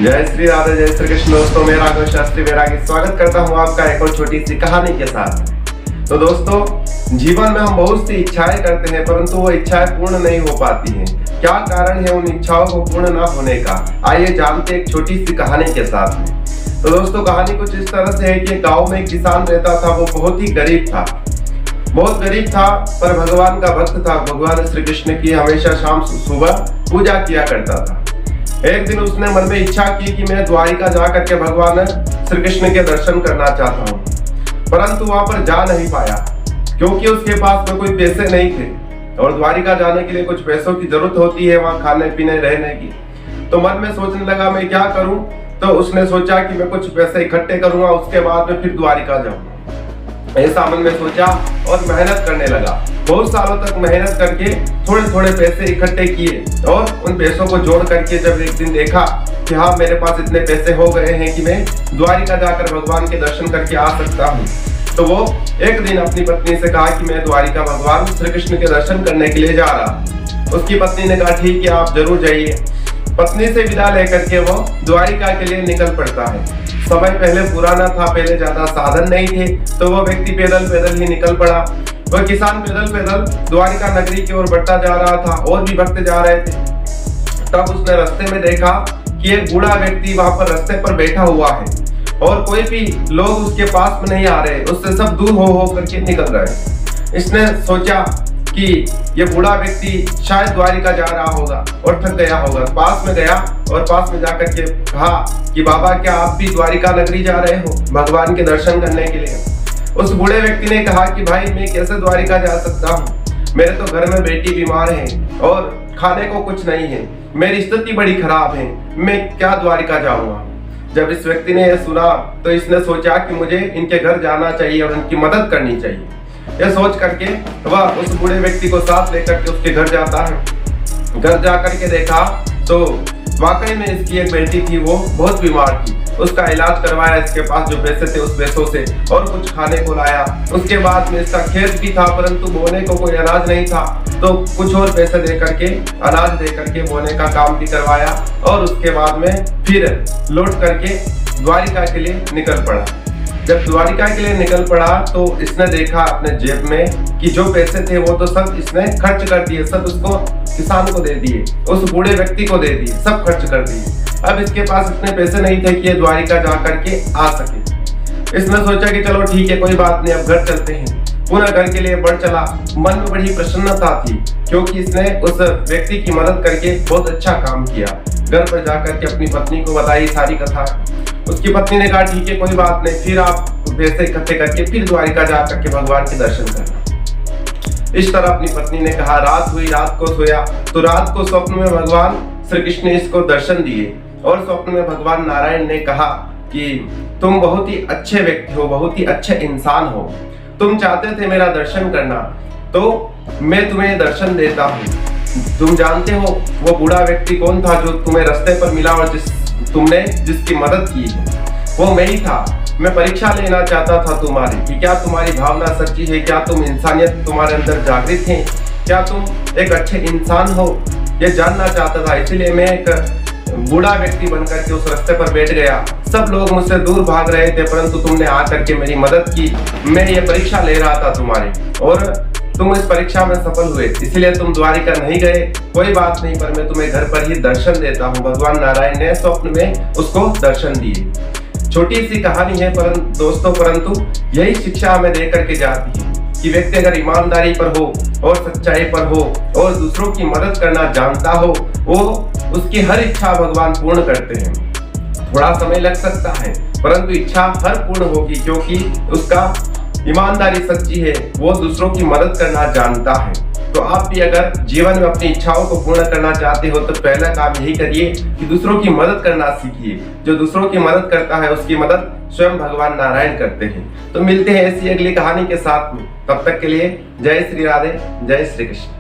जय श्री राधे, जय श्री कृष्ण। दोस्तों, मैं राघव शास्त्री वैरागी स्वागत करता हूँ आपका एक और छोटी सी कहानी के साथ। तो दोस्तों, जीवन में हम बहुत सी इच्छाएं करते हैं, परंतु वो इच्छाएं पूर्ण नहीं हो पाती हैं। क्या कारण है उन इच्छाओं को पूर्ण न होने का? आइए जानते हैं एक छोटी सी कहानी के साथ में। तो दोस्तों, कहानी कुछ इस तरह से है कि गाँव में एक किसान रहता था। वो बहुत ही गरीब था, बहुत गरीब था, पर भगवान का भक्त था। भगवान श्री कृष्ण की हमेशा शाम सुबह पूजा किया करता था। एक दिन उसने मन में इच्छा की कि मैं द्वारिका जा करके भगवान श्री कृष्ण के दर्शन करना चाहता हूँ, परंतु वहां पर जा नहीं पाया क्योंकि उसके पास में कोई पैसे नहीं थे और द्वारिका जाने के लिए कुछ पैसों की जरूरत होती है, वहां खाने पीने रहने की। तो मन में सोचने लगा मैं क्या करूं। तो उसने सोचा कि मैं कुछ पैसे इकट्ठे करूंगा, उसके बाद में फिर द्वारिका जाऊंगा। ऐसा मन में सोचा और मेहनत करने लगा। बहुत सालों तक मेहनत करके थोड़े थोड़े पैसे इकट्ठे किए और उन पैसों को जोड़ करके जब एक दिन देखा कि हाँ, मेरे पास इतने पैसे हो गए हैं कि मैं द्वारिका जाकर भगवान के दर्शन करके आ सकता हूँ, तो वो एक दिन अपनी पत्नी से कहा कि मैं द्वारिका भगवान श्री कृष्ण के दर्शन करने के लिए जा रहा। उसकी पत्नी ने कहा ठीक है, आप जरूर जाइए। पत्नी से विदा लेकर के वो द्वारिका के लिए निकल पड़ता है। समय पहले पुराना था, पहले ज्यादा साधन नहीं थे, तो वो व्यक्ति पैदल पैदल ही निकल पड़ा। वह किसान पैदल पैदल द्वारिका नगरी की ओर बढ़ता जा रहा था और भी भक्त जा रहे थे। तब उसने रास्ते में देखा कि एक बूढ़ा व्यक्ति वहां पर रास्ते पर बैठा हुआ है और कोई भी लोग उसके पास में नहीं आ रहे, उससे सब दूर हो करके निकल रहे। इसने सोचा कि ये बूढ़ा व्यक्ति शायद द्वारिका जा रहा होगा और थक गया होगा। पास में गया और पास में जाकर के कहा कि बाबा, क्या आप भी द्वारिका नगरी जा रहे हो भगवान के दर्शन करने के लिए? उस बूढ़े व्यक्ति ने कहा कि भाई, मैं कैसे द्वारिका जा सकता हूँ, मेरे तो घर में बेटी बीमार है और खाने को कुछ नहीं है, मेरी स्थिति बड़ी खराब है, मैं क्या द्वारिका जाऊंगा। जब इस व्यक्ति ने यह सुना तो इसने सोचा कि मुझे इनके घर जाना चाहिए और उनकी मदद करनी चाहिए। यह सोच करके वह उस बूढ़े व्यक्ति को साथ लेकर के उसके घर जाता है। घर जा करके देखा तो वाकई में इसकी एक बेटी थी, वो बहुत बीमार थी। उसका इलाज करवाया, इसके पास जो पैसे थे उस पैसों से, और कुछ खाने को लाया। उसके बाद में इसका खेत भी था, परंतु बोने को कोई अनाज नहीं था, तो कुछ और पैसे दे करके, अनाज दे करके बोने का काम भी करवाया और उसके बाद में फिर लौट करके द्वारिका के लिए निकल पड़ा। जब द्वारिका के लिए निकल पड़ा तो इसने देखा अपने जेब में कि जो पैसे थे वो तो सब इसने खर्च कर दिए, सब उसको किसान को दे दिए, उस बूढ़े व्यक्ति को दे दिए, सब खर्च कर दिए। अब इसके पास इतने पैसे नहीं थे कि ये द्वारिका जा करके आ सके। इसने सोचा कि चलो ठीक है, कोई बात नहीं, अब घर चलते हैं। पुनः घर के लिए बढ़ चला। मन में बड़ी प्रसन्नता थी क्योंकि इसने उस व्यक्ति की मदद करके बहुत अच्छा काम किया। घर पर जाकर के अपनी पत्नी को बताई सारी कथा। उसकी पत्नी ने कहा ठीक है, कोई बात नहीं, फिर आप पैसे इकट्ठे करके फिर द्वारिका जा करके भगवान के दर्शन करना। इस तरह अपनी पत्नी ने कहा। रात हुई, रात को सोया तो रात को स्वप्न में भगवान श्री कृष्ण ने इसको दर्शन दिए और स्वप्न में भगवान नारायण ने कहा कि तुम बहुत ही अच्छे व्यक्ति हो, बहुत ही अच्छे इंसान हो, तुम चाहते थे मेरा दर्शन करना, तो मैं तुम्हें दर्शन देता हूँ। तुम जानते हो वो बूढ़ा व्यक्ति कौन था जो तुम्हें रास्ते पर मिला और तुमने जिसकी मदद की है, वो मैं ही था। मैं परीक्षा लेना चाहता था तुम्हारी कि क्या तुम्हारी भावना सच्ची है, क्या तुम इंसानियत तुम्हारे अंदर जागृत है, क्या तुम एक अच्छे इंसान हो, ये जानना चाहता था। इसीलिए मैं एक बूढ़ा व्यक्ति बनकर के उस रास्ते पर बैठ गया। सब लोग मुझसे दूर भाग रहे थे, परंतु तुमने आकर के मेरी मदद की। मैं ये परीक्षा ले रहा था तुम्हारी और तुम इस परीक्षा में सफल हुए, इसलिए तुम द्वारिका नहीं गए। कोई बात नहीं, पर मैं तुम्हें घर पर ही दर्शन देता हूँ। भगवान नारायण ने स्वप्न में उसको दर्शन दिए। छोटी सी कहानी है परंतु यही शिक्षा हमें दे करके जाती है कि व्यक्ति अगर ईमानदारी पर हो और सच्चाई पर हो और दूसरों की मदद करना जानता हो, वो उसकी हर इच्छा भगवान पूर्ण करते हैं। थोड़ा समय लग सकता है, परंतु इच्छा हर पूर्ण होगी क्योंकि उसका ईमानदारी सच्ची है, वो दूसरों की मदद करना जानता है। तो आप भी अगर जीवन में अपनी इच्छाओं को पूर्ण करना चाहते हो तो पहला काम यही करिए कि दूसरों की मदद करना सीखिए। जो दूसरों की मदद करता है उसकी मदद स्वयं भगवान नारायण करते हैं। तो मिलते हैं ऐसी अगली कहानी के साथ में, तब तक के लिए जय श्री राधे, जय श्री कृष्ण।